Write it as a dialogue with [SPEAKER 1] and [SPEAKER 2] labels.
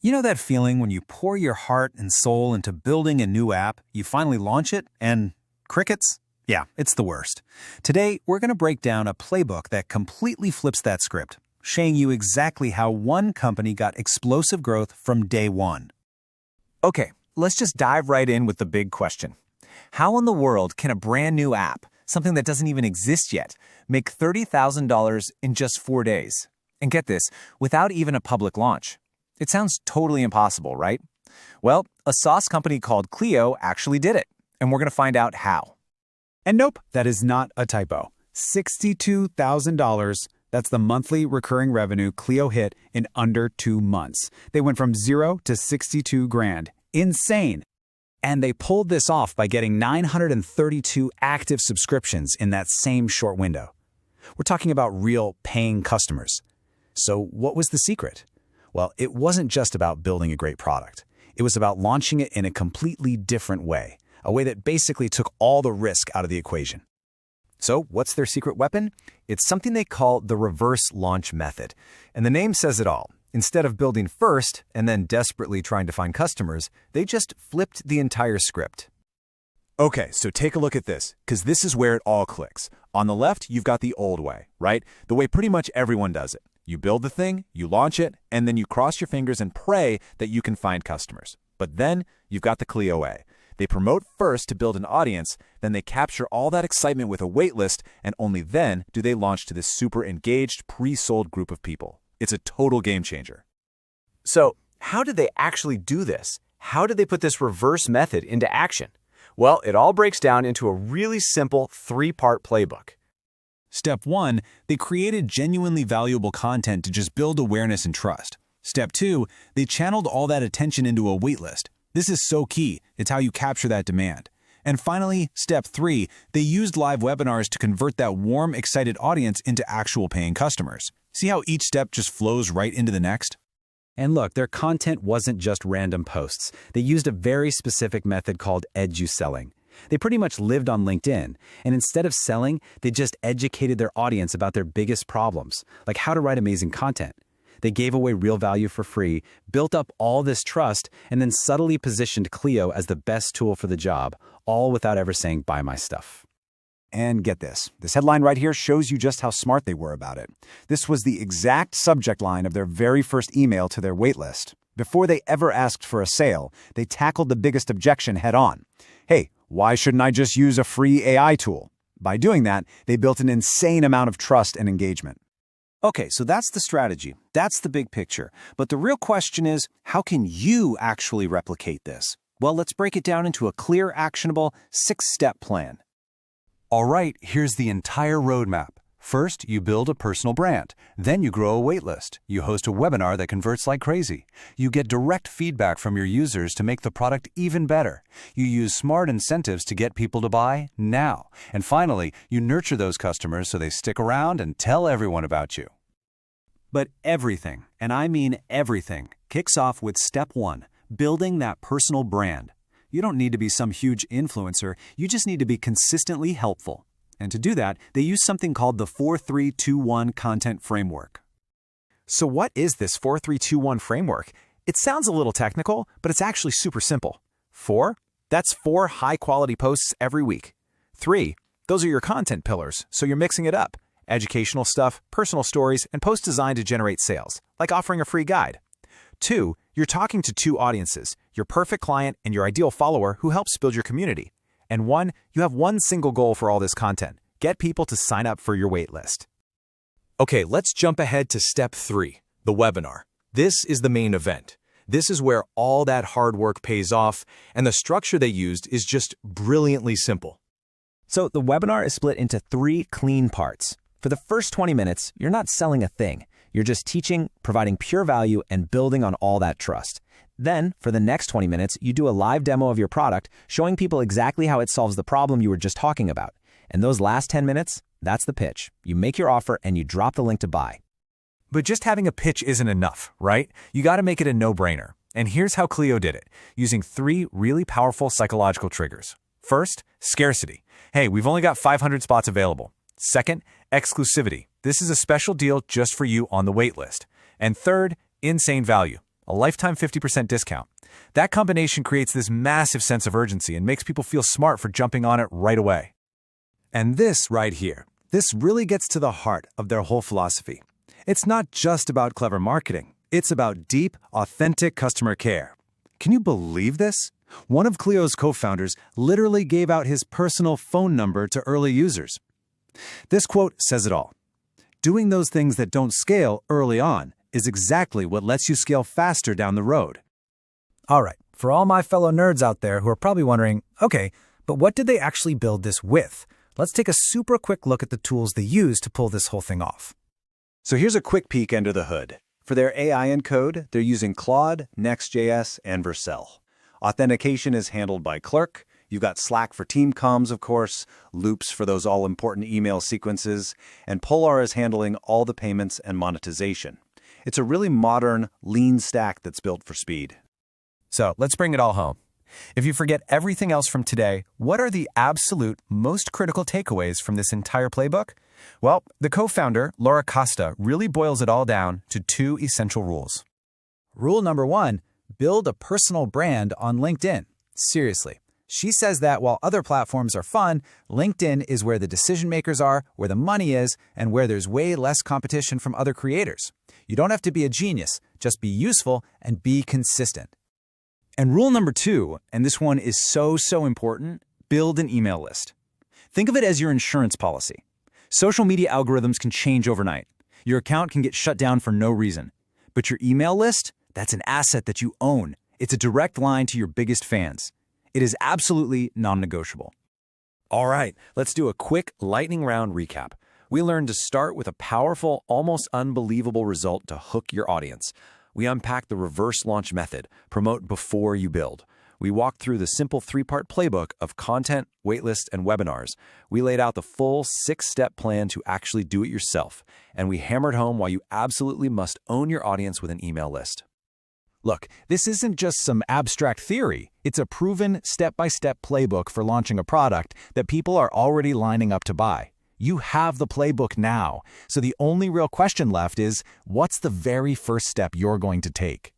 [SPEAKER 1] You know that feeling when you pour your heart and soul into building a new app, you finally launch it, and crickets? Yeah, it's the worst. Today, we're going to break down a playbook that completely flips that script, showing you exactly how one company got explosive growth from day one.
[SPEAKER 2] Okay, let's just dive right in with the big question. How in the world can a brand new app, something that doesn't even exist yet, make $30,000 in just 4 days? And get this, without even a public launch. It sounds totally impossible, right? Well, a sauce company called Cleo actually did it, and we're going to find out how.
[SPEAKER 3] And nope, that is not a typo. $62,000, that's the monthly recurring revenue Cleo hit in under 2 months. They went from 0 to 62 grand. Insane. And they pulled this off by getting 932 active subscriptions in that same short window. We're talking about real paying customers. So what was the secret? Well, it wasn't just about building a great product. It was about launching it in a completely different way, a way that basically took all the risk out of the equation.
[SPEAKER 2] So what's their secret weapon? It's something they call the reverse launch method. And the name says it all. Instead of building first and then desperately trying to find customers, they just flipped the entire script. Okay, so take a look at this, because this is where it all clicks. On the left, you've got the old way, right? The way pretty much everyone does it. You build the thing, you launch it, and then you cross your fingers and pray that you can find customers. But then you've got the Cleo way. They promote first to build an audience, then they capture all that excitement with a waitlist, and only then do they launch to this super engaged, pre-sold group of people. It's a total game changer. So, how did they actually do this? How did they put this reverse method into action? Well, it all breaks down into a really simple 3-part playbook.
[SPEAKER 1] Step 1, they created genuinely valuable content to just build awareness and trust. Step 2, they channeled all that attention into a waitlist. This is so key. It's how you capture that demand. And finally, step 3, they used live webinars to convert that warm, excited audience into actual paying customers. See how each step just flows right into the next?
[SPEAKER 3] And look, their content wasn't just random posts. They used a very specific method called edu-selling. They pretty much lived on LinkedIn, and instead of selling, they just educated their audience about their biggest problems, like how to write amazing content. They gave away real value for free, built up all this trust, and then subtly positioned Cleo as the best tool for the job, all without ever saying, buy my stuff.
[SPEAKER 4] And get this headline right here shows you just how smart they were about it. This was the exact subject line of their very first email to their waitlist. Before they ever asked for a sale, they tackled the biggest objection head on. Hey, why shouldn't I just use a free AI tool? By doing that, they built an insane amount of trust and engagement.
[SPEAKER 1] Okay, so that's the strategy. That's the big picture. But the real question is, how can you actually replicate this? Well, let's break it down into a clear, actionable, 6-step plan.
[SPEAKER 5] All right, here's the entire roadmap. First, you build a personal brand. Then you grow a waitlist. You host a webinar that converts like crazy. You get direct feedback from your users to make the product even better. You use smart incentives to get people to buy now. And finally, you nurture those customers so they stick around and tell everyone about you.
[SPEAKER 1] But everything, and I mean everything, kicks off with step 1, building that personal brand. You don't need to be some huge influencer. You just need to be consistently helpful. And to do that, they use something called the 4-3-2-1 content framework.
[SPEAKER 2] So what is this 4-3-2-1 framework? It sounds a little technical, but it's actually super simple. 4, that's 4 high-quality posts every week. 3, those are your content pillars, so you're mixing it up. Educational stuff, personal stories, and posts designed to generate sales, like offering a free guide. 2, you're talking to 2 audiences, your perfect client and your ideal follower who helps build your community. And 1, you have one single goal for all this content. Get people to sign up for your waitlist. Okay, let's jump ahead to step 3, the webinar. This is the main event. This is where all that hard work pays off, and the structure they used is just brilliantly simple. So the webinar is split into 3 clean parts. For the first 20 minutes, you're not selling a thing. You're just teaching, providing pure value, and building on all that trust. Then, for the next 20 minutes, you do a live demo of your product, showing people exactly how it solves the problem you were just talking about. And those last 10 minutes, that's the pitch. You make your offer and you drop the link to buy. But just having a pitch isn't enough, right? You got to make it a no-brainer. And here's how Cleo did it, using 3 really powerful psychological triggers. First, scarcity. Hey, we've only got 500 spots available. Second, exclusivity. This is a special deal just for you on the waitlist. And third, insane value. a lifetime 50% discount. That combination creates this massive sense of urgency and makes people feel smart for jumping on it right away. And this right here, this really gets to the heart of their whole philosophy. It's not just about clever marketing. It's about deep, authentic customer care. Can you believe this? One of Cleo's co-founders literally gave out his personal phone number to early users. This quote says it all. Doing those things that don't scale early on is exactly what lets you scale faster down the road.
[SPEAKER 3] All right, for all my fellow nerds out there who are probably wondering, okay, but what did they actually build this with? Let's take a super quick look at the tools they use to pull this whole thing off.
[SPEAKER 4] So here's a quick peek under the hood. For their AI and code, they're using Claude, Next.js, and Vercel. Authentication is handled by Clerk. You've got Slack for team comms, of course, Loops for those all-important email sequences, and Polar is handling all the payments and monetization. It's a really modern, lean stack that's built for speed.
[SPEAKER 2] So let's bring it all home. If you forget everything else from today, what are the absolute most critical takeaways from this entire playbook? Well, the co-founder, Lara Costa, really boils it all down to 2 essential rules.
[SPEAKER 3] Rule number 1, build a personal brand on LinkedIn. Seriously. She says that while other platforms are fun, LinkedIn is where the decision makers are, where the money is, and where there's way less competition from other creators. You don't have to be a genius, just be useful and be consistent.
[SPEAKER 1] And rule number 2, and this one is so important, build an email list. Think of it as your insurance policy. Social media algorithms can change overnight. Your account can get shut down for no reason. But your email list, that's an asset that you own. It's a direct line to your biggest fans. It is absolutely non-negotiable.
[SPEAKER 2] All right, let's do a quick lightning round recap. We learned to start with a powerful, almost unbelievable result to hook your audience. We unpacked the reverse launch method, promote before you build. We walked through the simple 3-part playbook of content, waitlist, and webinars. We laid out the full 6-step plan to actually do it yourself. And we hammered home why you absolutely must own your audience with an email list.
[SPEAKER 1] Look, this isn't just some abstract theory. It's a proven step-by-step playbook for launching a product that people are already lining up to buy. You have the playbook now, so the only real question left is, what's the very first step you're going to take?